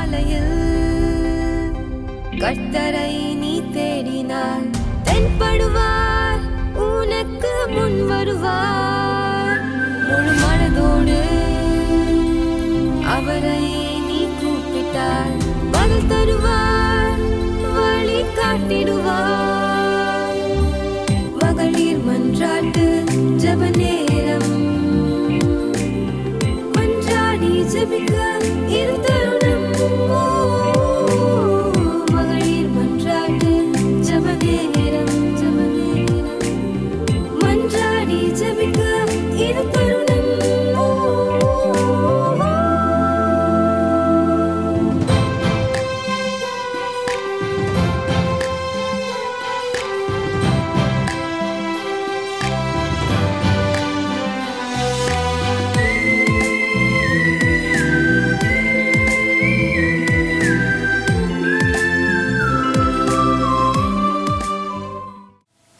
காலையில் கர்த்தரை நீ தேடினால் தென்படுவார், உனக்கு முன் வருவார். முழு மனதோடு அவரை நீ கூப்பிட்டால் பதில் தருவார், வழி காட்டிடுவார். மகளிர் மன்றாட்டு ஜெப நேரம், மன்றாடி ஜெபிக்க இரு தருணம். மகளிர் மன்றாட்டு ஜெப நேரம், மன்றாடி ஜெபிக்க இரு தருணம்.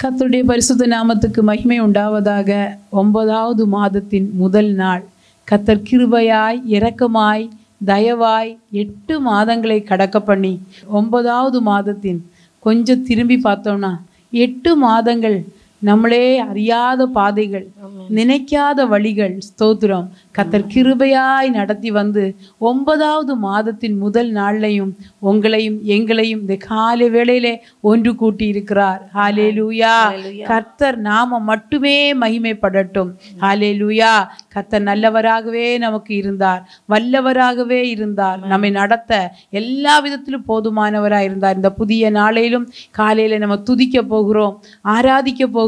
கர்த்தருடைய பரிசுத்த நாமத்துக்கு மகிமை உண்டாவதாக. 9வது மாதத்தின் முதல் நாள் கர்த்தர் கிருபையாய் இரக்கமாய் தயவாய் 8 மாதங்களை கடக்க பண்ணி 9வது மாதத்தின் கொஞ்சம் திரும்பி பார்த்தோம்னா 8 மாதங்கள் நம்மளே அறியாத பாதைகள், நினைக்காத வழிகள், ஸ்தோத்திரம், கர்த்தர் கிருபையாய் நடத்தி வந்து 9வது மாதத்தின் முதல் நாள்லையும் உங்களையும் எங்களையும் இந்த காலை வேளையிலே ஒன்று கூட்டி இருக்கிறார். ஹல்லேலூயா. கர்த்தர் நாம மட்டுமே மகிமைப்படட்டும். ஹல்லேலூயா. கர்த்தர் நல்லவராகவே நமக்கு இருந்தார், வல்லவராகவே இருந்தார், நம்மை நடத்த எல்லா விதத்திலும் போதுமானவராக இருந்தார். இந்த புதிய நாளையிலும் காலையில நம்ம துதிக்க போகிறோம், ஆராதிக்க போகிறோம்.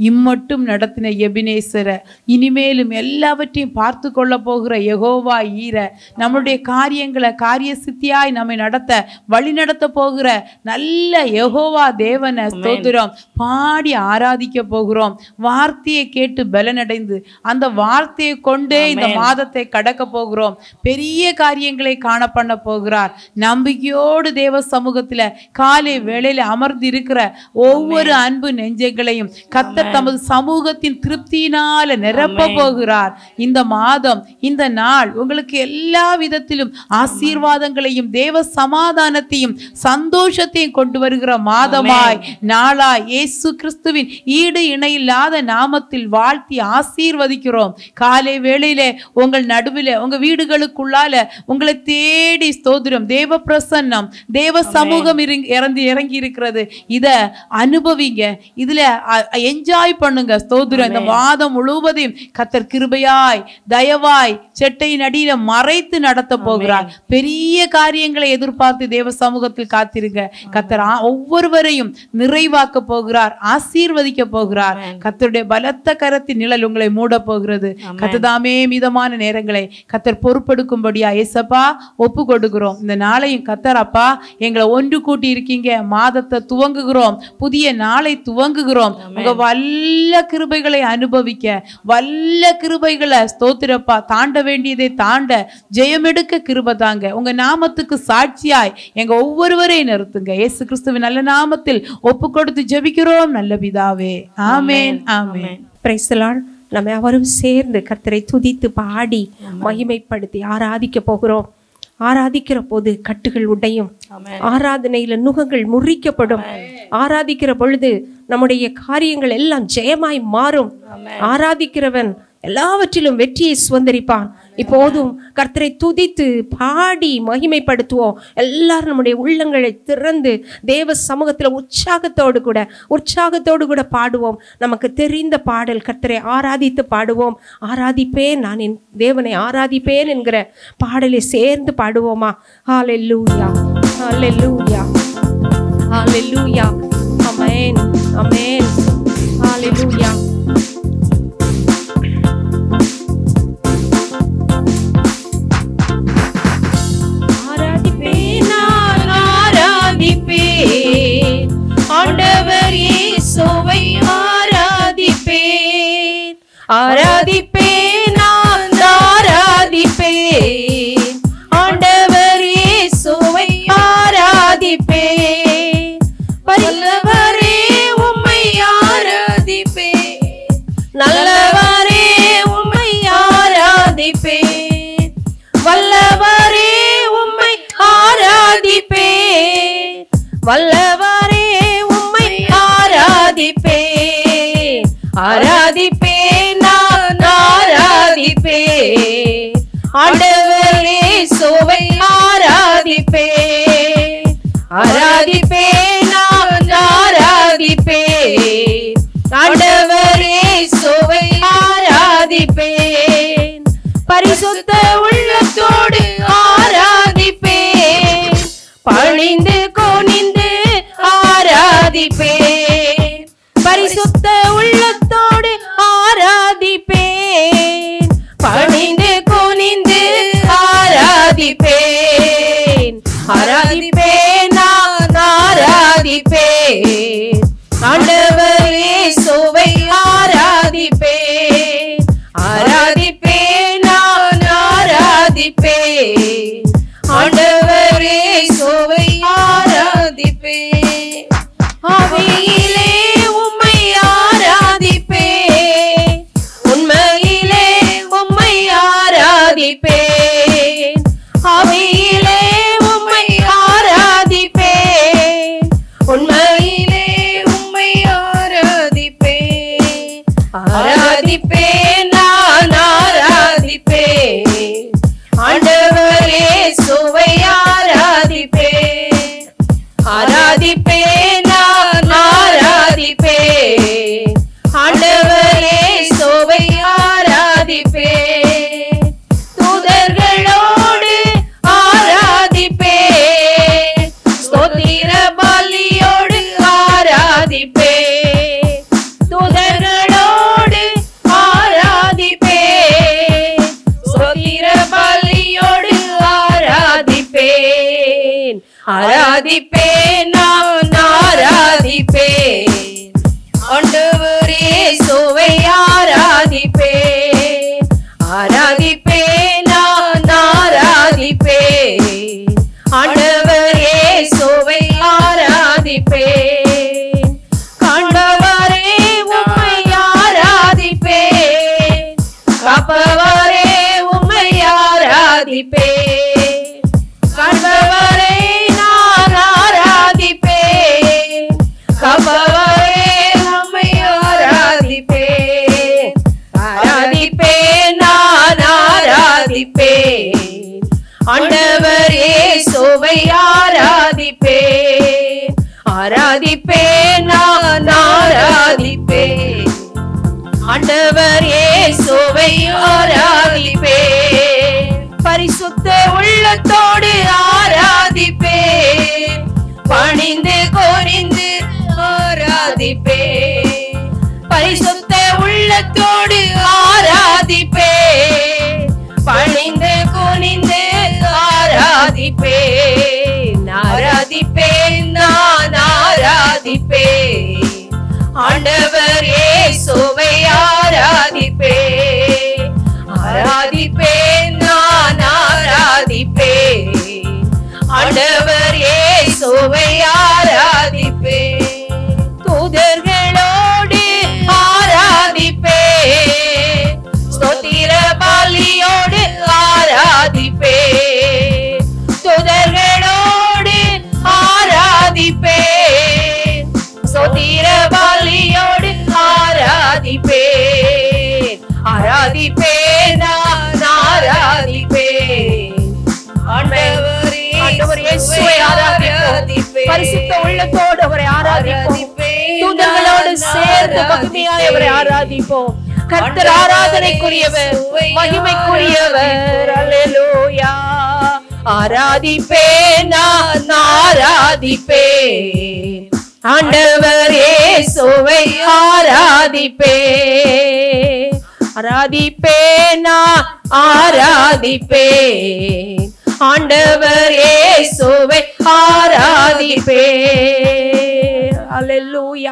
இம்மட்டும் நடத்தின எபினேசர, இனிமேலும் எல்லாவற்றையும் பார்த்து கொள்ள போகிற யெகோவா ஈர, நம்முடைய காரியங்களை காரிய சித்தியாய் நம்மை நடத்த வழி நடத்த போகிற நல்ல யெகோவா தேவனை ஸ்தோத்திரம் பாடி ஆராதிக்க போகிறோம். வார்த்தையை கேட்டு பலனடைந்து அந்த வார்த்தையை கொண்டே இந்த மாதத்தை கடக்க போகிறோம். பெரிய காரியங்களை காண பண்ண போகிறார். நம்பிக்கையோடு தேவ சமூகத்துல காலை வேளையில அமர்ந்து இருக்கிற ஒவ்வொரு அன்பு நெஞ்சங்களையும் கர்த்தர் தமது சமூகத்தின் திருப்தியினால நிரப்ப போகிறார். இந்த மாதம், இந்த நாள் உங்களுக்கு எல்லா விதத்திலும் ஆசீர்வாதங்களையும் தேவ சமாதானத்தையும் சந்தோஷத்தையும் கொண்டு வருகிற மாதமாய் நாளாய் இயேசு கிறிஸ்துவின் ஈடு இணையில்லாத நாமத்தில் வாழ்த்தி ஆசீர்வதிக்கிறோம். காலை வேளையிலே உங்கள் நடுவிலே உங்க வீடுகளுக்குள்ளால உங்களை தேடி ஸ்தோத்திரம் தேவ பிரசன்னம் தேவ சமூகம் இறங்கி இருக்கிறது. இத அனுபவிங்க, இதுல என்ஜாய் பண்ணுங்க. ஸ்தோத்திரம் இந்த மாதம் முழுவதையும் கர்த்தர் கிருபையாய் தயவாய் செட்டையின் அடியில மறைத்து நடத்த போகிறார். பெரிய காரியங்களை எதிர்பார்த்து தேவ சமூகத்தில் காத்திருங்க. கர்த்தர் ஒவ்வொருவரையும் நிறைவாக்க போகிறார், ஆசீர்வதிக்க போகிறார். கர்த்தருடைய பலத்த கரத்தின் நிழல் உங்களை மூட போகிறது. கர்த்ததாமே மீதமான நேரங்களை கர்த்தர் பொறுப்பெடுக்கும்படியா ஏசப்பா ஒப்பு கொடுக்கிறோம். இந்த நாளையும் கர்த்தர் அப்பா எங்களை ஒன்று கூட்டி இருக்கீங்க. மாதத்தை துவங்குகிறோம், புதிய நாளை துவங்குகிறோம். உங்க வல்ல கிருபைகளை அனுபவிக்க, வல்ல கிருபைகளை ஸ்தோத்திரப்பா தாண்ட வேண்டியதை தாண்ட ஜெயமெடுக்க கிருபை தாங்க. உங்க நாமத்துக்கு சாட்சியாய் எங்க ஒவ்வொருவரையும் நிறுத்துங்க. இயேசு கிறிஸ்துவின் நல்ல நாமத்தில் ஒப்பு கொடுத்து ஜெபிக்கிறோம் நல்ல பிதாவே. ஆமென், ஆமென். Praise the lord. நம்ம யாவரும் சேர்ந்து கர்த்தரை துதித்து பாடி மகிமைப்படுத்தி ஆராதிக்க போகிறோம். ஆராதிக்கிற போது கட்டுகள் உடையும், ஆராதனையில நுகங்கள் முறிக்கப்படும். ஆராதிக்கிற பொழுது நம்முடைய காரியங்கள் எல்லாம் ஜெயமாய் மாறும். ஆராதிக்கிறவன் எல்லாவற்றிலும் வெற்றியை சுதந்திரிப்பான். இப்போதும் கர்த்தரை துதித்து பாடி மகிமைப்படுத்துவோம். எல்லாரும் நம்முடைய உள்ளங்களை திறந்து தேவ சமூகத்தில் உற்சாகத்தோடு கூட பாடுவோம். நமக்கு தெரிந்த பாடல் கர்த்தரை ஆராதித்து பாடுவோம். ஆராதிப்பேன், நான் என் தேவனை ஆராதிப்பேன் என்கிற பாடலை சேர்ந்து பாடுவோமா? ஹல்லேலூயா, ஹல்லேலூயா, ஹல்லேலூயா. ஆமென், ஆமென். ஹல்லேலூயா. ஆண்டவர் இயேசுவை ஆராதிப்பேன், ஆராதிப்பேன், நான் ஆராதிப்பேன். ஆண்டவர் இயேசுவை ஆராதிப்பேன். வல்லவரே உம்மை ஆராதிப்பேன், நல்லவரே உம்மை ஆராதிப்பேன். வல்லவரே உம்மை ஆராதிப்பேன். வல்லவரே உம்மை ஆராதிப்பேன். ஆராதிப்பேன், நான் ஆராதிப்பேன். ஆண்டவரே இயேசுவை ஆராதிப்பேன். ஆராதிப்பேன், நான் ஆராதிப்பேன். ஆண்டவரே இயேசுவை ஆராதிப்பேன். பரிசுத்த உள்ளத்தோடு ஆராதிப்பேன். பணிந்து குனிந்து ஆராதிப்பேன். பரிசுத்த உள்ளத்தோடு ஆராதிப்பேன். பணிந்து குனிந்து ஆராதிப்பேன். ஆராதிப்பேன், நான் ஆராதிப்பேன். ஆண்டவர் இயேசுவை ஆராதிப்பேன். ஆராதிப்பேன், நான் ஆராதிப்பேன். ஆண்டவர் இயேசுவை ஆராதிப்பேன். ஆவியிலே உம்மை ஆராதிப்பேன். உண்மையிலே உம்மை ஆராதிப்பேன். ஆவியிலே உம்மை ஆராதிப்பேன். உண்மையிலே உம்மை ஆராதிப்பேன். ஆராதிப்பேன், நான் ஆராதிப்பேன். ஆண்டவர் இயேசுவை ஆராதிப்பேன். ஆராதிப்பேன், நான் ஆராதிப்பேன். ஆண்டவர் இயேசுவை ஆராதிப்பேன். தூதர்களோடு ஆராதிப்பேன். ஸ்தோத்திர பலியோடு ஆராதிப்பேன். தூதர்களோடு ஆராதிப்பேன். ஸ்தோத்திர பலியோடு ஆராதிப்பேன். ஆராதிப்பேன், நான் ஆராதிப்பேன். ஆண்டவர் இயேசுவை ஆராதிப்பேன். ஆராதிப்பேன், நான் ஆராதிப்பேன். ஆண்டவர் இயேசுவை ஆராதிப்பேன். காண்பவரே உம்மை ஆராதிப்பேன். காப்பவரே உம்மை ஆராதிப்பேன். காண்பவரே நான் ஆராதிப்பேன். காப்பவரே உம்மை ஆராதிப்பேன். ஆராதிப்பேன், நான் ஆராதிப்பேன். ஆண்டவர் இயேசுவை ஆராதிப்பேன். ஆராதிப்பேன், நான் ஆராதிப்பேன். ஆண்டவர் இயேசுவை ஆராதிப்பேன். பரிசுத்த உள்ளத்தோடு ஆராதிப்பேன். பணிந்து குனிந்து ஆராதிப்பேன். பரிசுத்த உள்ளத்தோடு ஆராதிப்பேன். பணிந்து குனிந்து ஆராதிப்பேன். ஆராதிப்பேன், நான் ஆராதிப்பேன். ஆண்டவர் இயேசுவை ஆராதிப்பேன். ஆராதிப்பேன், நான் ஆராதிப்பேன். ஆண்டவர் இயேசுவை ஆராதிப்பேன். தூதர்களோடு ஆராதிப்பேன். ஸ்தோத்திர பலியோடு ஆராதிப்பேன். தூதர்களோடு ஆராதிப்பேன். ஸ்தோத்திர பலியோடு ஆராதிப்பேன். ஆராதிப்பேன், நான் ஆராதிப்பேன். ஆண்டவர் இயேசுவை ஆராதிப்போம். பரிசுத்த உள்ளத்தோடு அவரை ஆராதிப்போம். தூதர்களோடு சேர்ந்து மகிமையாய் அவரை ஆராதிப்போம். கர்த்தர் ஆராதனைக்குரியவர், மகிமைக்குரியவர். அல்லேலூயா. ஆராதிப்பேன், நான் ஆராதிப்பேன். ஆண்டவர் இயேசுவை ஆராதிப்பேன். ஆராதிப்பேன், நான் ஆராதிப்பேன். ஆண்டவர் இயேசுவை ஆராதிப்பேன். அல்லேலூயா.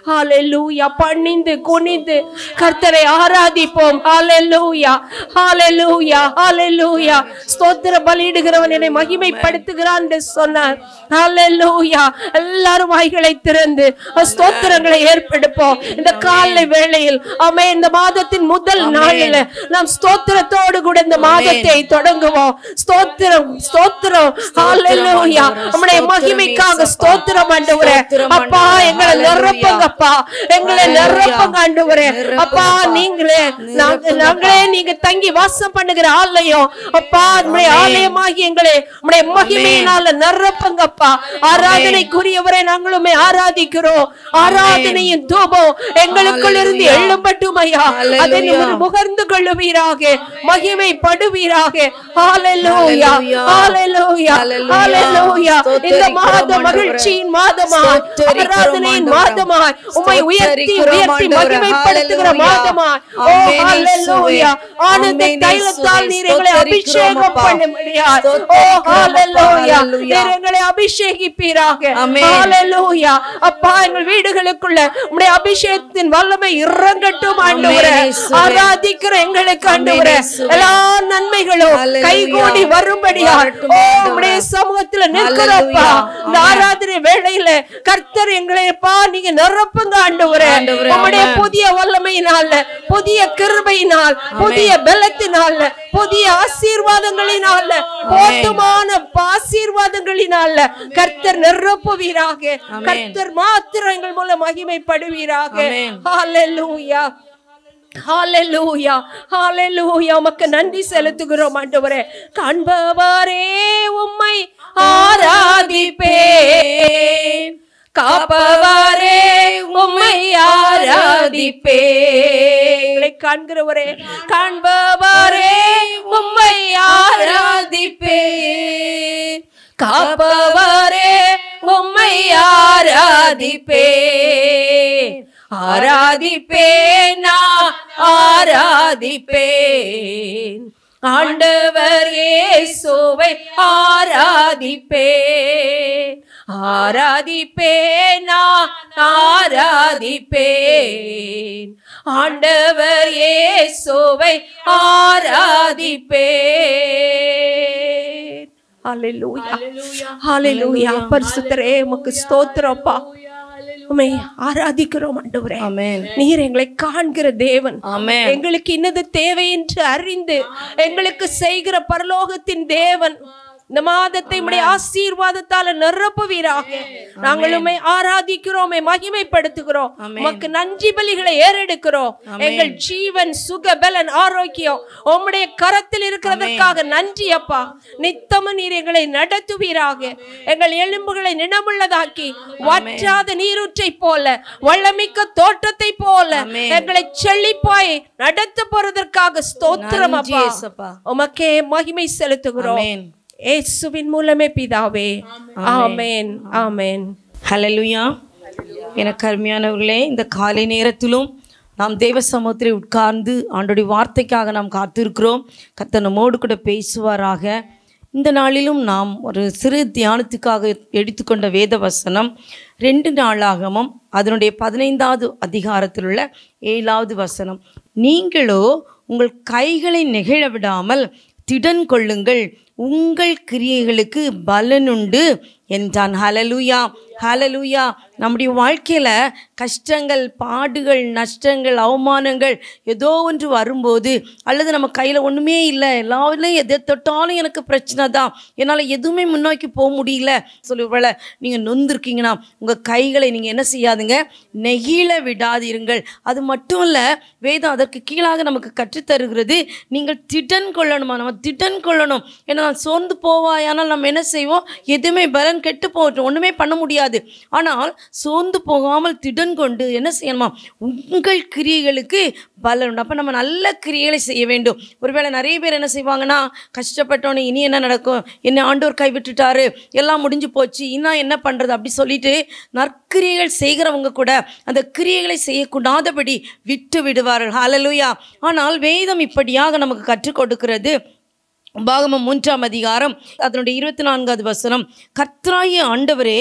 ஹalleluya ஹalleluya பணிந்து குனிந்து கர்த்தரை ஆராதிப்போம். ஹalleluya ஹalleluya ஹalleluya ஸ்தோத்திர பலியிடுகிறவன் என்னை மகிமைப்படுத்துகிறான் என்று சொன்னார். ஹalleluya எல்லாரும் வாய்களை திறந்து ஸ்தோத்திரங்களை ஏற்படுப்போம். இந்த காலை வேளையில் ஆமென். இந்த மாதத்தின் முதல் நாளில் நாம் ஸ்தோத்திரத்தோடு கூட இந்த மாதத்தை தொடங்குவோம். ஸ்தோத்திரம் ஸ்தோத்திரம் ஹalleluya நம்முடைய மகிமைக்காக ஸ்தோத்திரம் ஆண்டவரே. அப்பா எங்களை நிரப்புங்கப்பா, எங்களை நிரப்புங்க ஆண்டவரே. அப்பா நீங்களே நாங்களே நீங்க தங்கி வாசம் பண்ணுகிற ஆலயம் அப்பா, நம்முடைய ஆலயமாகி எங்களை நம்முடைய மகிமையினால நிரப்புங்கப்பா. ஆராதனைக்குரியவரை நாங்களுமே ஆராதிக்கிறோம். ஆராதனையின் தூபம் எங்களுக்குள் இருந்து எழும்பட்டும் ஐயா. அதை முகர்ந்து கொள்ளுவீராக, மகிமைப்படுவீராக. ஹalleluya ஹalleluya ஹalleluya இந்த மாதம் மகிழ்ச்சியின் மாதமாய், ஆராதனையின் மாதமாய், உம்மை உயர்த்தி உயர்த்தி மகிமைப்படுத்துகிற மாதமாய். ஓ ஹalleluya ஆனந்த தைலத்தால் நீர் எங்களை அபிஷேகம் பண்ணும்படியாய். ஓ ஹalleluya நீர் எங்களை அபிஷேகிப்பீராக. ஹalleluya அப்பா எங்கள் வீடுகளுக்குள்ள உம்முடைய அபிஷேகத்தின் வல்லமை இறங்கட்டும் ஆண்டவரே. ஆராதிக்கிற எங்களுக்கு ஆண்டவரே எல்லா நன்மைகளும் கைகூடி வரும்படியாய் ஓ உம்முடைய சமூகத்துல நிற்கிறோம்ப்பா. இந்த ஆராதனை வேளையில கர்த்தர் எங்களைப்பா நீங்க நிரப்புங்க ஆண்டவரே. உம்முடைய புதிய வல்லமையினால, புதிய கிருபையினால், புதிய பலத்தினால, புதிய ஆசீர்வாதங்களினால, போதுமான ஆசீர்வாதங்களினால கர்த்தர் நிரப்புவீராக. கர்த்தர் மாத்திரம் எங்கள் மூலம் மகிமைப்படுவீராக. ஹalleluya ஹalleluya ஹalleluya உமக்கு நன்றி செலுத்துகிறோம் ஆண்டவரே. காண்பவரே உம்மை ஆராதிப்பேன், காப்பவரே உம்மை ஆராதிப்பேன். காண்கிறவரே காண்பவரே உம்மை ஆராதிப்பேன், காப்பவரே உம்மை ஆராதிப்பேன். ஆராதிப்பேன் நான் ஆராதிப்பேன், ஆண்டவர் இயேசுவை ஆராதிப்பேன். ஆராதிப்பேன் நான் ஆராதிப்பேன், ஆண்டவர் இயேசுவை ஆராதிப்பேன். ஹalleluya ஹalleluya பரிசுத்தரே உமக்கு ஸ்தோத்திரம்ப்பா. உம்மை ஆராதிக்கிறோம் ஆண்டவரே. நீர் எங்களை காண்கிற தேவன். எங்களுக்கு இன்னது தேவை என்று அறிந்து எங்களுக்கு செய்கிற பரலோகத்தின் தேவன். இந்த மாதத்தை உம்முடைய ஆசீர்வாதத்தால நிரப்புவீராக. நாங்களுமே ஆராதிக்கிறோம், மகிமைப்படுத்துகிறோம். உமக்கு நன்றி பலிகளை ஏறெடுக்கிறோம். எங்கள் ஜீவன், சுக, பலன், ஆரோக்கியம் உம்முடைய கரத்தில் இருக்கிறதற்காக நன்றி அப்பா. நித்தமும் நீர் எங்களை நடத்துவீராக. எங்கள் எலும்புகளை நினமுள்ளதாக்கி வற்றாத நீரூற்றை போல, வளமிக்க தோட்டத்தை போல எங்களை செழிப்பாய் நடத்த போறதற்காக ஸ்தோத்திரம் அப்பா. உமக்கே மகிமை செலுத்துகிறோம் இயேசுவின் மூலமே பிதாவே. ஆமென் ஆமென். ஹல்லேலூயா. எனக்கு அருமையானவர்களே, இந்த காலை நேரத்திலும் நாம் தேவ சமூகத்தில் உட்கார்ந்து ஆண்டோடைய வார்த்தைக்காக நாம் காத்திருக்கிறோம். கர்த்தர் நம்மோடு கூட பேசுவாராக. இந்த நாளிலும் நாம் ஒரு சிறு தியானத்துக்காக எடுத்துக்கொண்ட வேத வசனம் 2 நாளாகமம் அதனுடைய 15வது அதிகாரத்தில் உள்ள 7வது வசனம். நீங்களோ உங்கள் கைகளை நெகிழ விடாமல் திடன் கொள்ளுங்கள், உங்கள் கிரியைகளுக்கு பலனுண்டு என்றான். ஹல்லேலூயா ஹல்லேலூயா. நம்முடைய வாழ்க்கையில் கஷ்டங்கள், பாடுகள், நஷ்டங்கள், அவமானங்கள் ஏதோ ஒன்று வரும்போது, அல்லது நம்ம கையில் ஒன்றுமே இல்லை, எல்லாத்துலேயும் எதை தொட்டாலும் எனக்கு பிரச்சனை தான், என்னால் எதுவுமே முன்னோக்கி போக முடியல சொல்லுவேள நீங்கள் நொந்திருக்கீங்கன்னா உங்கள் கைகளை நீங்கள் என்ன செய்யாதுங்க, நெகிழ விடாதீர்கள். அது மட்டும் இல்லை, வேதம் அதற்கு கீழாக நமக்கு கற்றுத்தருகிறது, நீங்கள் திடன் கொள்ளணுமா. நம்ம திடன் கொள்ளணும். ஏன்னா நான் சோர்ந்து போவாயானால் நம்ம என்ன செய்வோம், எதுவுமே பலன் கெட்டு போகட்டும், ஒன்றுமே பண்ண முடியாது. ஆனால் சோர்ந்து போகாமல் திடன் கொண்டு என்ன செய்யணுமா, உங்கள் கிரியைகளுக்கு பலன் உண்டு. அப்போ நம்ம நல்ல கிரியைகளை செய்ய வேண்டும். ஒருவேளை நிறைய பேர் என்ன செய்வாங்கன்னா, கஷ்டப்பட்டோன்னே இனி என்ன நடக்கும், என்னை ஆண்டவர் கைவிட்டுட்டாரு, எல்லாம் முடிஞ்சு போச்சு, இன்னும் என்ன பண்ணுறது அப்படி சொல்லிட்டு நற்கிரியைகள் செய்கிறவங்க கூட அந்த கிரியைகளை செய்யக்கூடாதபடி விட்டு விடுவார்கள். ஹல்லேலூயா. ஆனால் வேதம் இப்படியாக நமக்கு கற்றுக் கொடுக்கிறது, உபாகமம் 3ஆம் அதிகாரம் அதனுடைய 24வது வசனம், கர்த்தராகிய ஆண்டவரே,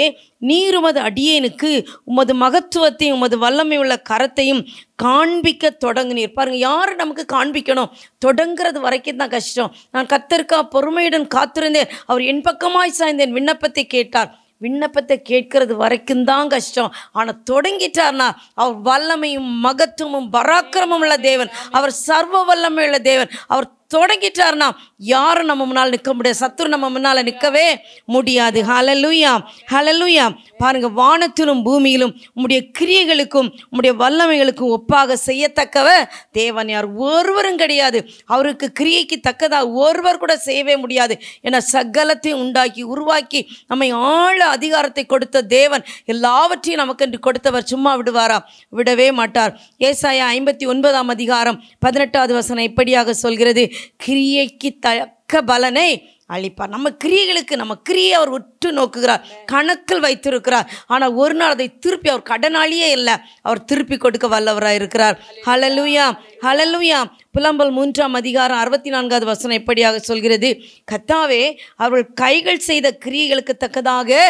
நீர் உமது அடியேனுக்கு உமது மகத்துவத்தையும் உமது வல்லமை உள்ள கரத்தையும் காண்பிக்க தொடங்குனீர். பாருங்க, யார் நமக்கு காண்பிக்கணும்? தொடங்குறது வரைக்கும் தான் கஷ்டம். நான் கர்த்தருக்கா பொறுமையுடன் காத்திருந்தேன், அவர் என் பக்கமாய் சாய்ந்தேன், விண்ணப்பத்தை கேட்டார். விண்ணப்பத்தை கேட்கறது வரைக்கும் தான் கஷ்டம். ஆனால் தொடங்கிட்டார்னா அவர் வல்லமையும் மகத்துவமும் பராக்கிரமும் உள்ள தேவன், அவர் சர்வ வல்லமை உள்ள தேவன். அவர் தொடங்கிட்டார்னா யாரும் நம்ம முன்னால் நிற்க முடியாது, சத்துரு நம்ம முன்னால் நிற்கவே முடியாது. ஹல்லேலூயா, ஹல்லேலூயா. பாருங்க, வானத்திலும் பூமியிலும் உம்முடைய கிரியைகளுக்கும் உம்முடைய வல்லமைகளுக்கும் ஒப்பாக செய்யத்தக்கவ தேவன் யார்? ஒருவரும் கிடையாது. அவருக்கு கிரியைக்கு தக்கதாக ஒருவர் கூட செய்யவே முடியாது. ஏன்னா சகலத்தையும் உண்டாக்கி உருவாக்கி நம்மை ஆழ அதிகாரத்தை கொடுத்த தேவன், எல்லாவற்றையும் நமக்கு கொடுத்தவர் சும்மா விடுவாரா? விடவே மாட்டார். ஏசாயா 59ஆம் அதிகாரம் 18வது வசனம் இப்படியாக சொல்கிறது, கிரியைக்கு தக்க பலனை அளிப்பார். நம்ம கிரியைகளுக்கு நம்ம கிரியை அவர் உற்று நோக்குகிறார், கணக்கில் வைத்திருக்கிறார். ஆனால் ஒரு நாள் அதை திருப்பி, அவர் கடனாளியே இல்லை, அவர் திருப்பி கொடுக்க வல்லவராக இருக்கிறார். ஹல்லேலூயா, ஹல்லேலூயா. புலம்பல் 3ஆம் அதிகாரம் 64வது வசனம் எப்படியாக சொல்கிறது, கர்த்தாவே, அவர்கள் கைகள் செய்த கிரியைகளுக்கு தக்கதாக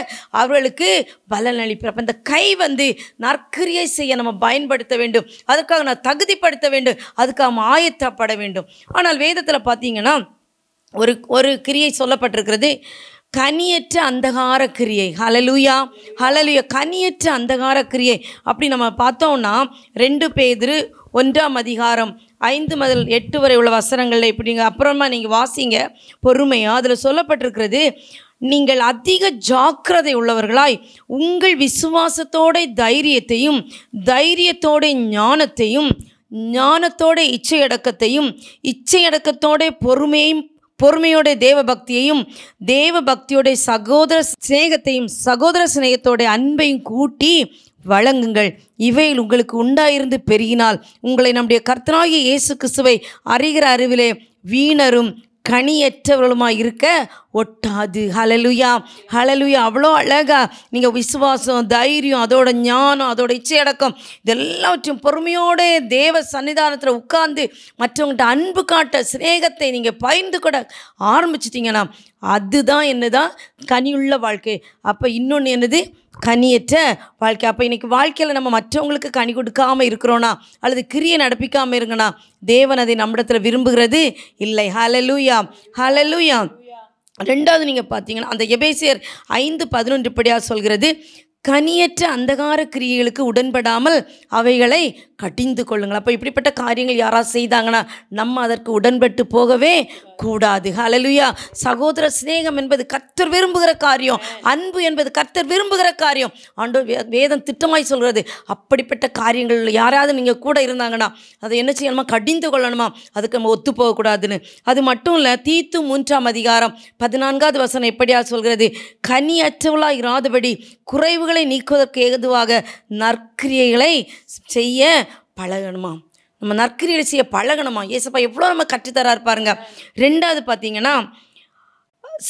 அவர்களுக்கு பலன் அளிப்பார். அப்போ இந்த கை நற்கிரியை செய்ய நம்ம பயன்படுத்த வேண்டும், அதுக்காக நான் தகுதிப்படுத்த வேண்டும், அதுக்காக ஆயத்தப்பட வேண்டும். ஆனால் வேதத்தில் பார்த்தீங்கன்னா ஒரு கிரியை சொல்லப்பட்டிருக்கிறது, கனியற்ற அந்தகார கிரியை. ஹல்லேலூயா, ஹல்லேலூயா. கனியற்ற அந்தகார கிரியை அப்படி நம்ம பார்த்தோம்னா 2 பேதுரு 1ஆம் அதிகாரம் 5 முதல் 8 வரை உள்ள வசனங்களில் இப்படிங்க அப்புறமா நீங்கள் வாசிங்க பொறுமையாக. அதில் சொல்லப்பட்டிருக்கிறது, நீங்கள் அதிக ஜாக்கிரதை உள்ளவர்களாய் உங்கள் விசுவாசத்தோட தைரியத்தையும், தைரியத்தோட ஞானத்தையும், ஞானத்தோட இச்சையடக்கத்தையும், இச்சையடக்கத்தோட பொறுமையோட தேவ பக்தியையும், தேவ பக்தியோட சகோதர சிநேகத்தையும், சகோதர சிநேகத்தோட அன்பையும் கூட்டி வழங்குங்கள். இவையில் உங்களுக்கு உண்டாயிருந்து பெருகினால் உங்களை நம்முடைய கர்த்தராகிய இயேசு கிறிஸ்துவை அறிகிற அறிவிலே வீணரும் கனியற்றவர்களுமாய் இருக்க ஒட்டாது. ஹல்லேலூயா, ஹல்லேலூயா. அவ்வளோ அழகா நீங்கள் விசுவாசம், தைரியம், அதோட ஞானம், அதோட இச்சையடக்கம், இதெல்லாவற்றையும் பொறுமையோட தேவ சன்னிதானத்தில் உட்கார்ந்து மற்றவங்கள்ட்ட அன்பு காட்ட சிநேகத்தை நீங்கள் பகிர்ந்து கூட ஆரம்பிச்சிட்டிங்கன்னா அதுதான் என்னதான் கனியுள்ள வாழ்க்கை. அப்போ இன்னொன்று என்னது? கனியற்ற வாழ்க்கை. அப்போ இன்னைக்கு வாழ்க்கையில் நம்ம மற்றவங்களுக்கு கனி கொடுக்காமல் இருக்கிறோன்னா அல்லது கிரியை நடப்பிக்காமல் இருங்கண்ணா தேவன் அதை நம்மிடத்தில் விரும்புகிறது இல்லை. ஹல்லேலூயா, ஹல்லேலூயா. 2வது நீங்கள் பார்த்தீங்கன்னா அந்த எபேசியர் 5:11 இப்படியாக சொல்கிறது, கனியற்ற அந்தகார கிரியைகளுக்கு உடன்படாமல் அவைகளை கடிந்து கொள்ளுங்கள். அப்போ இப்படிப்பட்ட காரியங்கள் யாராவது செய்தாங்கன்னா நம்ம அதற்கு உடன்பட்டு போகவே கூடாது. ஹல்லேலூயா. சகோதர சிநேகம் என்பது கர்த்தர் விரும்புகிற காரியம், அன்பு என்பது கர்த்தர் விரும்புகிற காரியம். ஆண்டவர் வேதம் திட்டமாய் சொல்கிறது. அப்படிப்பட்ட காரியங்கள் யாராவது நீங்கள் கூட இருந்தாங்கன்னா அதை என்ன செய்யணுமா? கடிந்து கொள்ளணுமா? அதுக்கு நம்ம ஒத்து போகக்கூடாதுன்னு. அது மட்டும் இல்லை, தீத்து 3ஆம் அதிகாரம் 14வது வசனம் எப்படியா சொல்கிறது, கனியற்றவளாக இராதபடி குறைவுகளை நீக்குவதற்கு ஏதுவாக நற்கிரியைகளை செய்ய பழகணுமா? நம்ம நற்கிரியை செய்ய பழகணுமா? ஏசப்பா எவ்வளோ நம்ம கற்றுத்தராரு பாருங்க. 2வது பார்த்தீங்கன்னா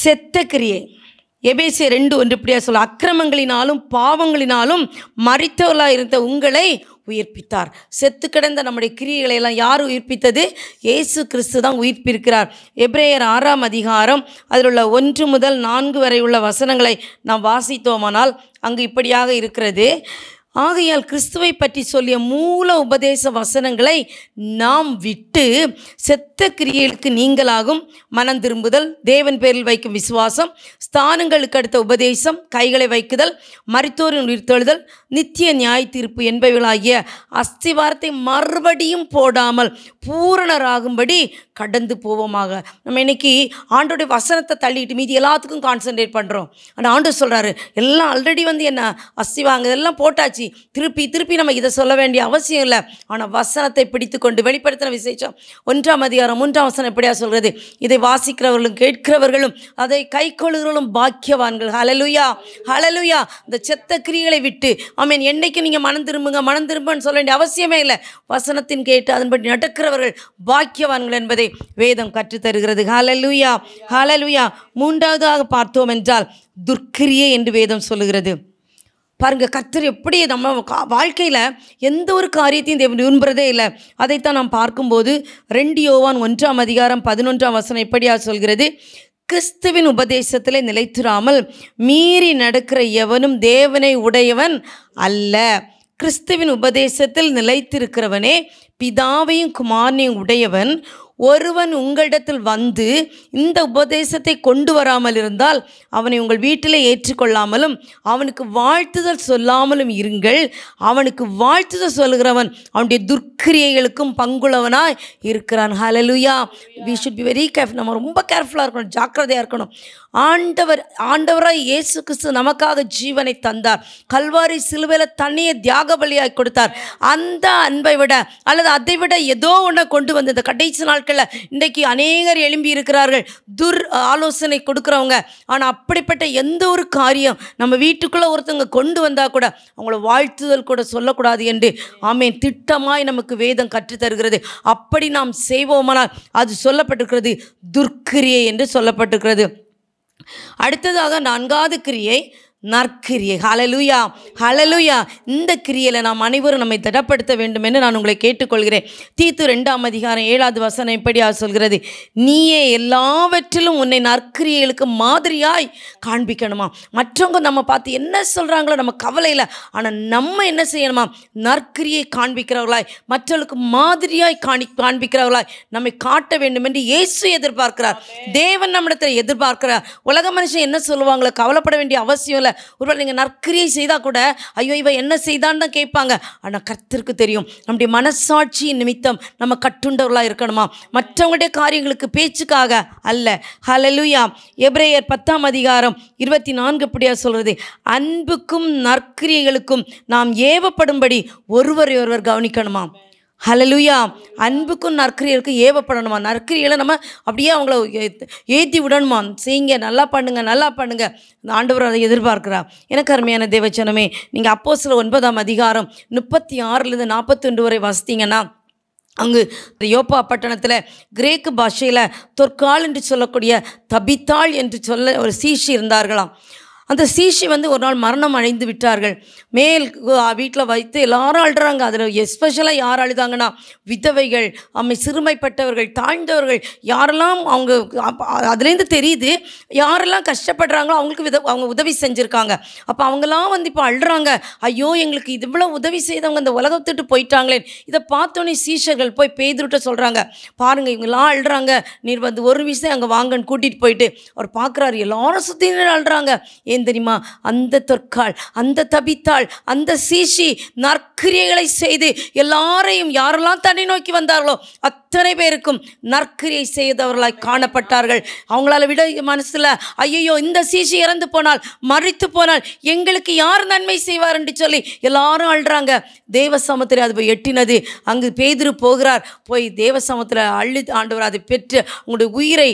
செத்த கிரியை. எபேசியர் 2:1 இப்படியா சொல்ல, அக்கிரமங்களினாலும் பாவங்களினாலும் மரித்தவர்களாக இருந்த உங்களை உயிர்ப்பித்தார். செத்து கிடந்த நம்முடைய கிரியைகளை எல்லாம் யார் உயிர்ப்பித்தது? இயேசு கிறிஸ்து தான் உயிர்ப்பிருக்கிறார். எபிரேயர் 6ஆம் அதிகாரம் அதில் உள்ள 1 முதல் 4 வரை உள்ள வசனங்களை நாம் வாசித்தோமானால் அங்கு இப்படியாக இருக்கிறது, ஆகையால் கிறிஸ்துவை பற்றி சொல்லிய மூல உபதேச வசனங்களை நாம் விட்டு செத்த கிரியைகளுக்கு நீங்களாகும் மனம் திரும்புதல், தேவன் பேரில் வைக்கும் விசுவாசம், ஸ்தானங்களுக்கு அடுத்த உபதேசம், கைகளை வைக்குதல், மரித்தோரின் உயிர்த்தெழுதல், நித்திய நியாய தீர்ப்பு என்பவைகளாகிய அஸ்திவாரத்தை மறுபடியும் போடாமல் பூரணராகும்படி கடந்து போவோமாக. நம்ம இன்னைக்கு ஆண்டோடைய வசனத்தை தள்ளிட்டு மீதி எல்லாத்துக்கும் கான்சன்ட்ரேட் பண்ணுறோம். ஆனால் ஆண்டவர் சொல்கிறாரு, எல்லாம் ஆல்ரெடி என்ன அஸ்திவாங்க இதெல்லாம் போட்டாச்சு, திருப்பி நம்ம இதை சொல்ல வேண்டிய அவசியம் இல்லை. ஆனால் வசனத்தை பிடித்து கொண்டு வெளிப்படுத்தின விசேஷம் 1ஆம் அதிகாரம் 3ஆம் வசனம் எப்படியா சொல்கிறது, இதை வாசிக்கிறவர்களும் கேட்கிறவர்களும் அதை கை கொள்ளுகிறவர்களும் பாக்கியவான்கள். ஹல்லேலூயா, ஹல்லேலூயா. இந்த செத்த கிரியைகளை விட்டு ஆமென் என்னைக்கு நீங்கள் மனம் திரும்புன்னு சொல்ல வேண்டிய அவசியமே இல்லை. வசனத்தின் கேட்டு அதன்படி நடக்கிறவர்கள் பாக்கியவான்கள் என்பதை வேதம் கற்றுத்தருகிறது. ஹல்லேலூயா, ஹல்லேலூயா. 3வதாக பார்த்தோம் என்றால் துர்க்கிரியை என்று வேதம் சொல்லுகிறது. பாருங்கள், கர்த்தர் எப்படி நம்ம வாழ்க்கையில் எந்த ஒரு காரியத்தையும் தேவன் விரும்புகிறதே இல்லை. அதைத்தான் நாம் பார்க்கும்போது 2 யோவான் 1:11 எப்படியா சொல்கிறது, கிறிஸ்துவின் உபதேசத்திலே நிலைத்திராமல் மீறி நடக்கிற எவனும் தேவனை உடையவன் அல்ல. கிறிஸ்துவின் உபதேசத்தில் நிலைத்திருக்கிறவனே பிதாவையும் குமாரனையும் உடையவன். ஒருவன் உங்களிடத்தில் வந்து இந்த உபதேசத்தை கொண்டு வராமல் இருந்தால் அவனை உங்கள் வீட்டிலே ஏற்றுக்கொள்ளாமலும் அவனுக்கு வாழ்த்துதல் சொல்லாமலும் இருங்கள். அவனுக்கு வாழ்த்துதல் சொல்கிறவன் அவனுடைய துர்க்கிரியைகளுக்கும் பங்குள்ளவனாய் இருக்கிறான். ஹல்லேலூயா. we should be very careful. நம்ம ரொம்ப கேர்ஃபுல்லாக இருக்கணும், ஜாக்கிரதையாக இருக்கணும். ஆண்டவராய் இயேசு கிறிஸ்து நமக்காக ஜீவனை தந்தார். கல்வாரி சிலுவையில் தண்ணியை தியாக பலியாய் கொடுத்தார். அந்த அன்பை விட அல்லது அதை விட ஏதோ ஒன்றை கொண்டு வந்து இந்த கடைசி நாட்களில் இன்றைக்கு அநேகர் எழும்பி இருக்கிறார்கள், ஆலோசனை கொடுக்குறவங்க. ஆனால் அப்படிப்பட்ட எந்த ஒரு காரியம் நம்ம வீட்டுக்குள்ளே ஒருத்தவங்க கொண்டு வந்தால் கூட அவங்கள வாழ்த்துதல் கூட சொல்லக்கூடாது என்று ஆமென் திட்டமாய் நமக்கு வேதம் கற்றுத்தருகிறது. அப்படி நாம் செய்வோமானால் அது சொல்லப்பட்டிருக்கிறது துர்க்கிரியை என்று சொல்லப்பட்டிருக்கிறது. அடுத்ததாக 4வது கிரியை நற்கிரியை. ஹல்லேலூயா, ஹல்லேலூயா. இந்த கிரியையில் நாம் அனைவரும் நம்மை திடப்படுத்த வேண்டும் என்று நான் உங்களை கேட்டுக்கொள்கிறேன். தீத்து 2:7 எப்படியா சொல்கிறது, நீயே எல்லாவற்றிலும் உன்னை நற்கிரியைகளுக்கு மாதிரியாய் காண்பிக்கணுமா. மற்றவங்க நம்ம பார்த்து என்ன சொல்கிறாங்களோ நம்ம கவலையில், ஆனால் நம்ம என்ன செய்யணுமா, நற்கிரியை காண்பிக்கிறவர்களாய் மற்றவர்களுக்கு மாதிரியாய் காண்பிக்கிறவர்களாய் நம்மை காட்ட வேண்டும் என்று இயேசு எதிர்பார்க்கிறார். தேவன் நம்மிடத்தில் எதிர்பார்க்கிறார். உலக மனுஷன் என்ன சொல்லுவாங்களோ கவலைப்பட வேண்டிய அவசியம் இல்லை. ஒருவேளை நீங்கள் நற்கிரியை செய்தால் கூட ஐயோ இவ என்ன செய்தான்னு தான் கேட்பாங்க. ஆனால் கர்த்தருக்கு தெரியும். நம்முடைய மனசாட்சியின் நிமித்தம் நம்ம கட்டுண்டவர்களாக இருக்கணுமா, மற்றவங்களுடைய காரியங்களுக்கு பேச்சுக்காக அல்ல. ஹல்லேலூயா. எபிரேயர் 10:24 இப்படியா சொல்கிறது, அன்புக்கும் நற்கிரியைகளுக்கும் நாம் ஏவப்படும்படி ஒருவரை ஒருவர் கவனிக்கணுமா. ஹல்லேலூயா. அன்புக்கும் நற்கிரியைகளுக்கும் ஏவப்படணுமா. நற்கிரிகளை நம்ம அப்படியே அவங்கள ஏற்றி விடணுமா, செய்யுங்க, நல்லா பண்ணுங்க, நல்லா பண்ணுங்க. ஆண்டவர் அதை எதிர்பார்க்கிறார். எனக்கு அருமையான தேவச்சனமே, நீங்கள் அப்போஸ்தலர் 9:36 வரை வாசித்தீங்கன்னா அங்கு யோப்பா பட்டணத்தில் கிரேக்கு பாஷையில் தொற்கால் என்று சொல்லக்கூடிய தபித்தாள் என்று சொல்ல ஒரு சீஷி இருந்தார்களாம். அந்த சீஷி ஒரு நாள் மரணம் அடைந்து விட்டார்கள். மேல் வீட்டில் வைத்து எல்லாரும் அழுறாங்க. அதில் எஸ்பெஷலாக யார் அழுதாங்கன்னா விதவைகள், சிறுமைப்பட்டவர்கள், தாழ்ந்தவர்கள், யாரெல்லாம் அவங்க அதுலேருந்து தெரியுது யாரெல்லாம் கஷ்டப்படுறாங்களோ அவங்களுக்கு அவங்க உதவி செஞ்சுருக்காங்க. அப்போ அவங்களாம் இப்போ அழுறாங்க, ஐயோ எங்களுக்கு இது இவ்வளோ உதவி செய்தவங்க இந்த உலகத்துட்டு போயிட்டாங்களே. இதை பார்த்தோன்னே சீஷர்கள் போய் பேதுருட்ட சொல்கிறாங்க, பாருங்கள் இவங்கெல்லாம் அழுறாங்க, நீர் ஒரு விஷயம் அங்கே வாங்கன்னு கூட்டிகிட்டு போயிட்டு அவர் பார்க்குறாரு, எல்லாரும் சுற்றி அழுறாங்க. ஏன் தெரியுமா, அந்த தொற்காள், அந்த தபித்தாள், அந்த சீஷி நற்கிரியைகளை செய்து எல்லாரையும் யாரெல்லாம் தன்னை நோக்கி வந்தார்களோ அத்தனை பேருக்கும் நற்கிரியை செய்தவர்களாய் காணப்பட்டார்கள். அவங்களால விட மனசில் ஐயோ இந்த சீஷி இறந்து போனால், மரித்து போனால் எங்களுக்கு யார் நன்மை செய்வார் என்று சொல்லி எல்லாரும் அழுறாங்க. தேவ சமூகத்தில் அது போய் எட்டினது. அங்கு பேதுரு போகிறார். போய் தேவ சமூகத்தில் அள்ளி ஆண்டவர் அதை பெற்று உங்களுடைய உயிரை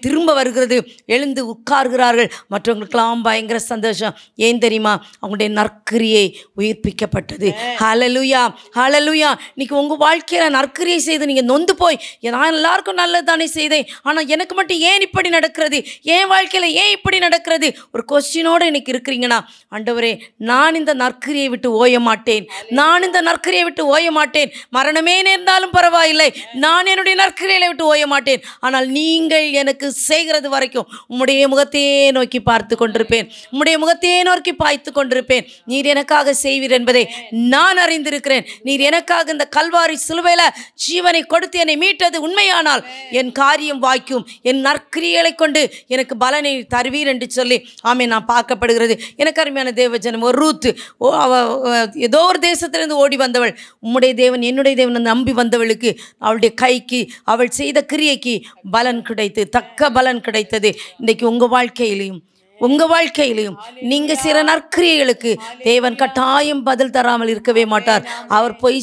திரும்ப வருகிறது. எழுந்து உட்கார்கிறார்கள். மற்றவங்களுக்கெல்லாம் பயங்கர சந்தோஷம். ஏன் தெரியுமா, அவங்களுடைய நற்கிரியை உயிர்ப்பிக்கப்பட்டது. ஹல்லேலூயா, ஹல்லேலூயா. இன்னைக்கு உங்கள் வாழ்க்கையில் நற்கிரியை செய்து நீங்கள் நொந்து போய் நான் எல்லாருக்கும் நல்லது தானே செய்தேன், ஆனால் எனக்கு மட்டும் ஏன் இப்படி நடக்கிறது, என் வாழ்க்கையில் ஏன் இப்படி நடக்கிறது ஒரு கொஸ்டினோடு இன்னைக்கு இருக்கிறீங்கன்னா, ஆண்டவரே நான் இந்த நற்கிரியை விட்டு ஓய மாட்டேன், நான் இந்த நற்கிரியை விட்டு ஓய மாட்டேன். மரணமே நேர்ந்தாலும் பரவாயில்லை, நான் என்னுடைய நற்கிரியை விட்டு ஓய மாட்டேன். ஆனால் நீங்கள் எனக்கு செய்கிறது வரைக்கும் உம்முடைய முகத்தையே நோக்கி பார்த்து கொண்டிருப்பேன், உம்முடைய முகத்தையே நோக்கி பாய்த்து கொண்டிருப்பேன். நீர் எனக்காக செய்வீர் என்பதை நான் அறிந்திருக்கிறேன். நீர் எனக்காக இந்த கல்வாரி சிலுவையில் ஜீவனை கொடுத்து என்னை மீட்டது உண்மையானால் என் காரியம் வாய்க்கும், என் நற்கிரியைகளை கொண்டு எனக்கு பலனை தருவீர் என்று சொல்லி நான் பார்க்கப்படுகிறது. எனக்கு அருமையான தேவஜனம், ஒரு ரூத் ஏதோ ஒரு தேசத்திலிருந்து ஓடி வந்தவள், உம்முடைய தேவன் என்னுடைய தேவன் நம்பி வந்தவளுக்கு அவளுடைய கைக்கு அவள் செய்த கிரியைக்கு பலன் கிடைத்து, தக்க பலன் கிடைத்தது. இன்றைக்கு உங்கள் வாழ்க்கையிலையும் நீங்கள் சில நற்கிரியைகளுக்கு தேவன் கட்டாயம் பதில் தராமல் இருக்கவே மாட்டார். அவர் பொய்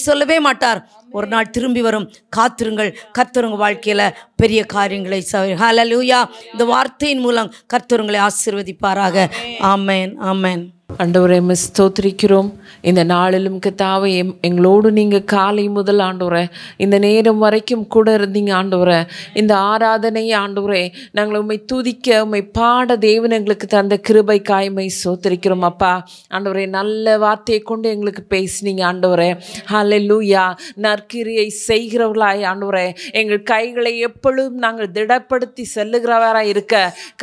சொல்லவே மாட்டார். ஒரு நாள் திரும்பி வரும். காத்திருங்கள். கர்த்தர் உங்கள் வாழ்க்கையில் பெரிய காரியங்களை ஹல்லேலூயா. இந்த வார்த்தையின் மூலம் கர்த்தர் உங்களை ஆசீர்வதிப்பாராக. ஆமென், ஆமென். ஆண்டவரே ஸ்தோத்திரிக்கிறோம். இந்த நாளிலும் கர்த்தாவே எங்களோடு நீங்கள் காலை முதல் ஆண்டவரே இந்த நேரம் வரைக்கும் கூட இருந்தீங்க ஆண்டவரே. இந்த ஆராதனை ஆண்டவரே நாங்கள் உம்மை துதிக்க உம்மை பாட தேவன் எங்களுக்கு தந்த கிருபை காய்மை ஸ்தோத்திரிக்கிறோம் அப்பா. ஆண்டவரே நல்ல வார்த்தையை கொண்டு எங்களுக்கு பேசினீங்க ஆண்டவரே. ஹல்லேலூயா. நற்கிரியை செய்கிறவர்களாய் ஆண்டவரே எங்கள் கைகளை எப்பொழுதும் நாங்கள் திடப்படுத்தி செல்லுகிறவராய் இருக்க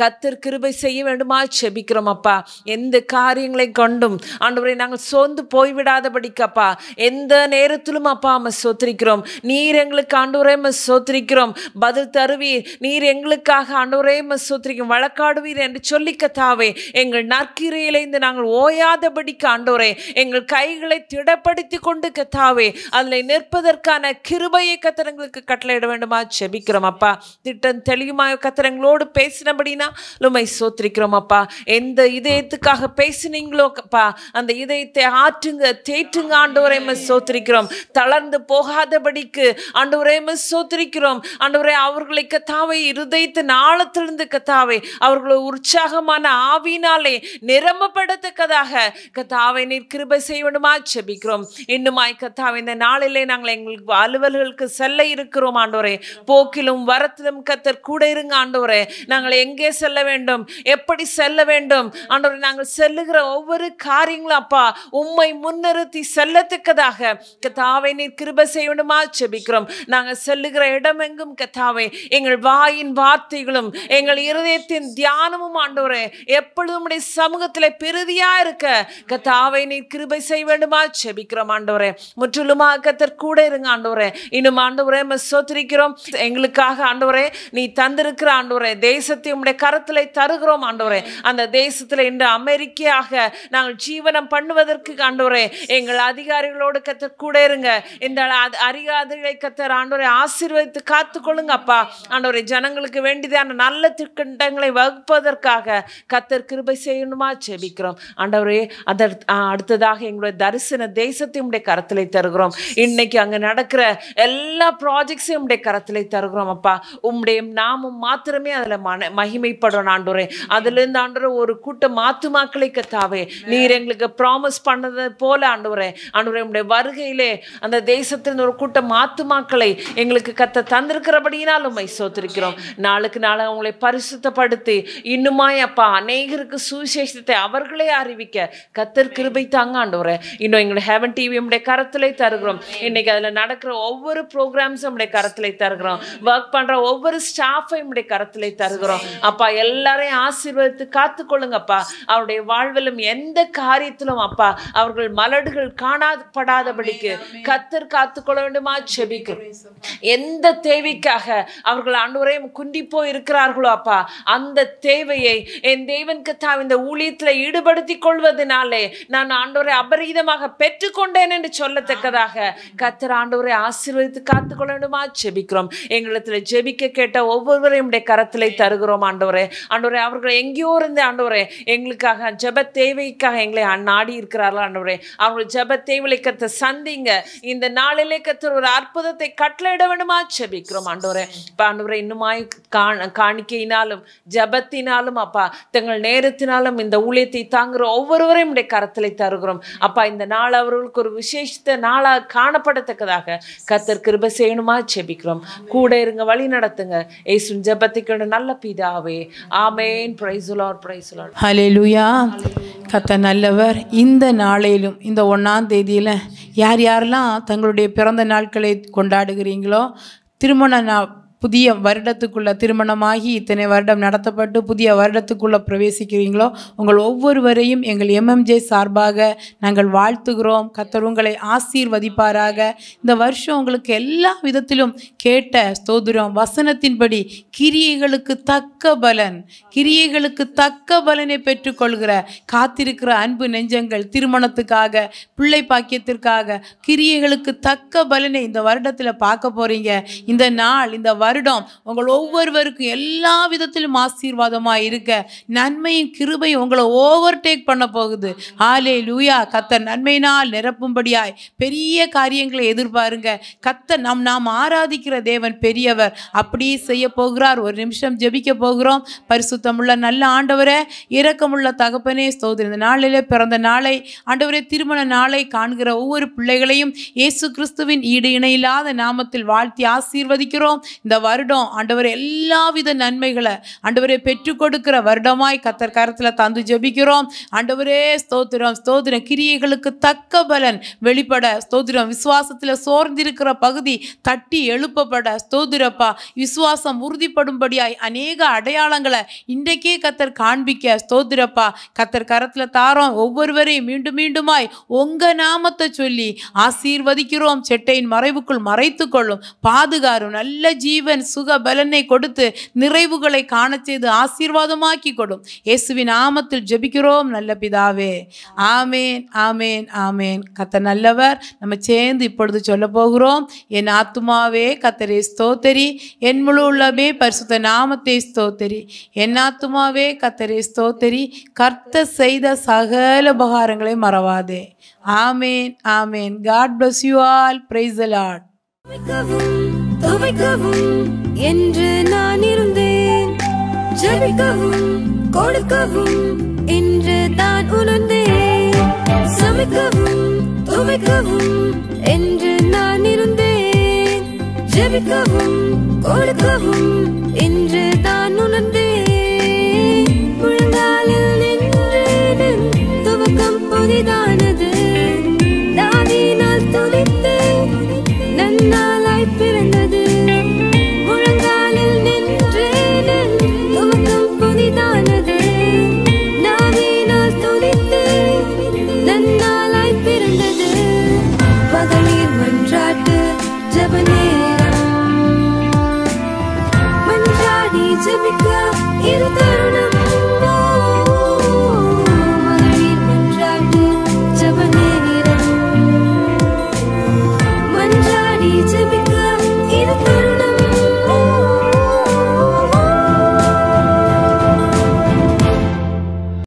கர்த்தர் கிருபை செய்ய வேண்டுமா செபிக்கிறோம் அப்பா. எந்த காரியங்களை கொண்டும் ஆண்டவரே நாங்கள் சோர்ந்து போய்விடாதபடிக்கப்பா எந்த நேரத்திலும் அப்பா ஸ்தோத்திரிக்கிறோம். நீர் எங்களுக்கு ஆண்டவரே ஸ்தோத்திரிக்கிறோம் பதில் தருவீர். நீர் எங்களுக்காக ஆண்டவரே ஸ்தோத்திரிக்கும் வழக்காடுவீர் என்று சொல்லி கர்த்தாவே எங்கள் நற்கிரியிலிருந்து நாங்கள் ஓயாதபடிக்கு ஆண்டவரே எங்கள் கைகளை திடப்படுத்தி கொண்டு கர்த்தாவே அதில் நிற்பதற்கான கிருபையை கர்த்தர் எங்களுக்கு கட்டளையிட வேண்டுமா செபிக்கிறோம் அப்பா. திட்டம் தெளிவுமாக கர்த்தர் எங்களோடு பேசினபடினா உம்மை ஸ்தோத்திரிக்கிறோம் அப்பா. எந்த இதயத்துக்காக பேசினீங்களோ அப்பா அந்த இதயத்தை ஆற்றுங்க தேற்றுங்க ஆண்டவரே ஸ்தோத்திரிக்கிறோம். தளர்ந்து போகாதபடிக்கு ஆண்டவரே ஸ்தோத்திரிக்கிறோம். ஆண்டவரே அவர்களை கர்த்தாவே இருதயத்தின் ஆழத்திலிருந்து கர்த்தாவே அவர்களை உற்சாகமான ஆவியினாலே நிரம்பப்படத்தக்கதாக கர்த்தாவே நீர் கிருபை செய்ய வேண்டுமா செபிக்கிறோம். இன்னுமாய் கர்த்தாவே இந்த நாளிலே நாங்கள் எங்களுக்கு அலுவல்களுக்கு செல்ல இருக்கிறோம் ஆண்டவரே. போக்கிலும் வரத்திலும் கர்த்தர் கூட இருங்க ஆண்டவரே. நாங்கள் எங்கே செல்ல வேண்டும் எப்படி செல்ல வேண்டும் ஆண்டவரே நாங்கள் செல்லுகிற ஒவ்வொரு காரியங்களும் அப்பா உம்மை முன்னிறுத்தி செல்லத்தக்கதாக கர்த்தாவே நீர் கிருபை செய்ய வேண்டுமா செபிக்கிறோம். நாங்கள் செல்லுகிற இடம் எங்கும் கர்த்தாவே எங்கள் வாயின் வார்த்தைகளும் எங்கள் இருதயத்தின் தியானமும் ஆண்டவரே எப்பொழுதும் உம்முடைய சமூகத்திலே பிரதியா இருக்க கர்த்தாவே நீர் கிருபை செய்ய வேண்டுமா செபிக்கிறோம் ஆண்டவரே. முற்றிலுமாக கர்த்தர் கூட இருங்க ஆண்டவரே. இன்னும் ஆண்டவரே ஸ்தோத்திரிக்கிறோம். எங்களுக்காக ஆண்டவரே நீ தந்திருக்கிற ஆண்டவரே தேசத்தை உம்முடைய கரத்திலே தருகிறோம் ஆண்டவரே. அந்த தேசத்தில் இன்று அமெரிக்கையாக நாங்கள் ஜீவனம் பண்ணுவதற்கு ஆண்டவரே எங்கள் அதிகாரிகளோடு கர்த்தர் கூட இருங்க. இந்த அதிகாரிகளை கர்த்தர் ஆண்டவரே ஆசீர்வதித்து காத்துக்கொள்ளுங்க அப்பா. ஆண்டவரே ஜனங்களுக்கு வேண்டியதான நல்ல திட்டங்களை வகுப்பதற்காக கர்த்தர் கிருபை செய்யணுமா ஜெபிக்கிறோம் ஆண்டவரே. அடுத்ததாக எங்களுடைய தரிசன தேசத்தை உம்முடைய கரத்திலே தருகிறோம். இன்னைக்கு அங்க நடக்கிற எல்லா ப்ராஜெக்ட்ஸையும் உம்முடைய கரத்திலே தருகிறோம் அப்பா. உம்முடைய நாமம் மாத்திரமே அதுல மகிமைப்படும் ஆண்டவரே. அதுல இருந்து ஆண்டவரே ஒரு கூட்டம் ஆத்துமாக்களை கர்த்தாவே நீர் எங்களுக்கு ப்ராமிஸ் பண்ணது போல ஆண்டவரே ஆண்டவரே உம்முடைய வருகையிலே அந்த தேசத்தின் ஒரு கூட்டம் ஆத்துமாக்களை எங்களுக்கு கர்த்தர் தந்திருக்கிறபடியினால் உம்மை ஸ்தோத்திரிக்கிறோம். நாளுக்கு நாள் அவங்களை பரிசுத்தப்படுத்தி இன்னுமாய் அப்பா அநேகருக்கு சுவிசேஷத்தை அவர்களே அறிவிக்க கர்த்தர் கிருபை தாங்க ஆண்டவரே. இன்னும் எங்களுடைய ஹெவன் டிவி உம்முடைய கரத்திலே தருகிறோம். இன்னைக்கு அதுல நடக்கிற ஒவ்வொரு ப்ரோக்ராம்ஸும் உம்முடைய கரத்திலே தருகிறோம். ஒர்க் பண்ற ஒவ்வொரு ஸ்டாஃபை உம்முடைய கரத்திலே தருகிறோம் அப்பா. எல்லாரையும் ஆசீர்வதித்து காத்துக்கொள்ளுங்கப்பா. அவருடைய வாழ்விலும் எந்த காரியத்திலும் அப்பா அவர்கள் மலடுகள் காணப்படாதபடிக்கு கர்த்தர் காத்துக்கொள்ள வேண்டுமா ஜெபிக்கிறோம். எந்த தேவைக்காக அவர்கள் ஆண்டவரே குண்டி போய் இருக்கிறார்களோ அப்பா அந்த தேவையை என் தேவன் கர்த்தாவே இந்த ஊழியத்தில் ஈடுபடுத்திக் கொள்வதனாலே நான் ஆண்டவரை அபரீதமாக பெற்றுக்கொண்டேன் என்று சொல்லத்தக்கதாக கர்த்தர் ஆண்டவரை ஆசீர்வதித்து காத்துக்கொள்ள வேண்டுமா ஜெபிக்கிறோம். எங்களிடத்துல ஜெபிக்க கேட்ட ஒவ்வொருவரையும் கரத்திலே தருகிறோம் ஆண்டவரே. ஆண்டவரே அவர்கள் எங்கேயோ இருந்து ஆண்டவரே எங்களுக்காக ஜெப தேவைக்காக எங்களை நாடி இருக்கிறார்கள் ஆண்டவரே. அவர்கள் ஜெப தேவையை கர்த்தர் சந்திங்க. இந்த நாளிலே கர்த்தர் ஒரு அற்புதத்தை கட்டளையிட வேண்டுமா ஜெபிக்கிறோம் ஆண்டவரே. ஆண்டவரே இன்னுமாய் காணிக்கையினாலும் ஜெபத்தினாலும் அப்பா தங்கள் நேரத்தினாலும் இந்த ஊழியத்தை தாங்குற ஒவ்வொருவரையும் உடைய கரத்திலே தருகிறோம் அப்பா. இந்த நாள் அவர்களுக்கு ஒரு விசேஷித்த நாளாக காணப்படத்தக்கதாக கர்த்தர் கிருபை செய்யணுமா ஜெபிக்கிறோம். கூட இருங்க, வழி நடத்துங்க. இயேசுவின் ஜெபத்துக்கு நல்ல பிதாவே, ஆமென். Praise the lord, praise the lord. ஹல்லேலூயா. கர்த்தர் நல்லவர். இந்த நாளையிலும் இந்த 1ஆம் தேதியில் யார் யாரெல்லாம் தங்களுடைய பிறந்த நாட்களை கொண்டாடுகிறீங்களோ, திருமண புதிய வருடத்துக்குள்ளே திருமணமாகி இத்தனை வருடம் நடத்தப்பட்டு புதிய வருடத்துக்குள்ளே பிரவேசிக்கிறீங்களோ உங்கள் ஒவ்வொருவரையும் எங்கள் MMJ சார்பாக நாங்கள் வாழ்த்துகிறோம். கர்த்தர் உங்களை ஆசீர்வதிப்பாராக. இந்த வருஷம் உங்களுக்கு எல்லா விதத்திலும் கேட்ட ஸ்தோத்திரம் வசனத்தின்படி கிரியைகளுக்கு தக்க பலனை பெற்றுக்கொள்கிற காத்திருக்கிற அன்பு நெஞ்சங்கள் திருமணத்துக்காக பிள்ளை பாக்கியத்திற்காக கிரியைகளுக்கு தக்க பலனை இந்த வருடத்தில் பார்க்க போகிறீங்க. இந்த நாள் இந்த வருடம் உங்கள் ஒவ்வொருவருக்கும் எல்லா விதத்திலும் ஆசீர்வாதமாக இருக்க நன்மையும் கிருபையும் உங்களை ஓவர்டேக் பண்ண போகுது. ஹல்லேலூயா. கர்த்தர் நன்மையினால் நிரப்பும்படியாய் பெரிய காரியங்களை எதிர்பாருங்க. கர்த்தர் நாம் ஆராதிக்கிற தேவன் பெரியவர். அப்படி செய்ய போகிறார். ஒரு நிமிஷம் ஜெபிக்க போகிறோம். பரிசுத்தமுள்ள நல்ல ஆண்டவரே, இரக்கமுள்ள தகப்பனே, ஸ்தோத்திரம். இந்த நாளிலே பிறந்த நாளை ஆண்டவரே, திருமண நாளை காண்கிற ஒவ்வொரு பிள்ளைகளையும் இயேசு கிறிஸ்துவின் ஈடு இணையில்லாத நாமத்தில் வாழ்த்தி ஆசீர்வதிக்கிறோம். இந்த வருடம் ஆண்டவரே எல்லாவித நன்மைகளை ஆண்டவரே பெற்றுக் கொடுக்கிற வருடமாய் கர்த்தர் கரத்தில் தந்து ஜெபிக்கிறோம். ஆண்டவரே ஸ்தோத்திரம், ஸ்தோத்திரம். கிரியைகளுக்கு தக்க பலன் வெளிப்பட ஸ்தோத்திரம். விசுவாசத்தில் சோர்ந்திருக்கிற பகுதி தட்டி எழுப்பப்பட ஸ்தோத்திரப்பா. விசுவாசம் உறுதிப்படும்படியாய் அநேக அடையாளங்களை இன்றைக்கே கர்த்தர் காண்பிக்க ஸ்தோத்திரப்பா. கர்த்தர் கரத்தில் தாரோம். ஒவ்வொருவரையும் மீண்டும் மீண்டுமாய் உங்க நாமத்தை சொல்லி ஆசீர்வதிக்கிறோம். செட்டையின் மறைவுக்குள் மறைத்து கொள்ளும், பாதுகாரும். நல்ல ஜீவன் சுக பலனை கொடுத்து நிறைவுகளை காண செய்து ஆசீர்வாதமாக்கி கொடும். இயேசுவின் நாமத்தில் ஜெபிக்கிறோம் நல்ல பிதாவே. ஆமேன், ஆமேன், ஆமேன். கர்த்தர் நல்லவர். நம்ம சேர்ந்து இப்பொழுது சொல்ல போகிறோம். என் ஆத்துமாவே கர்த்தரை ஸ்தோத்தரி, என் முழு உள்ளமே பரிசுத்த நாமத்தை ஸ்தோத்தரி. என் ஆத்துமாவே கர்த்தரை ஸ்தோத்தரி, கர்த்தர் செய்த சகல உபகாரங்களை மறவாதே. ஆமேன், ஆமேன். God bless you all. Praise the Lord. துவைக்கவும் என்று நான் இருந்தேன், ஜெபிக்கவும் கொடுக்கவும் என்று தான் உணர்ந்தேன். சமைக்கவும் துவைக்கவும் என்று நான் இருந்தேன், ஜெபிக்கவும் கொடுக்கவும் என்று தான் உணர்ந்தேன்.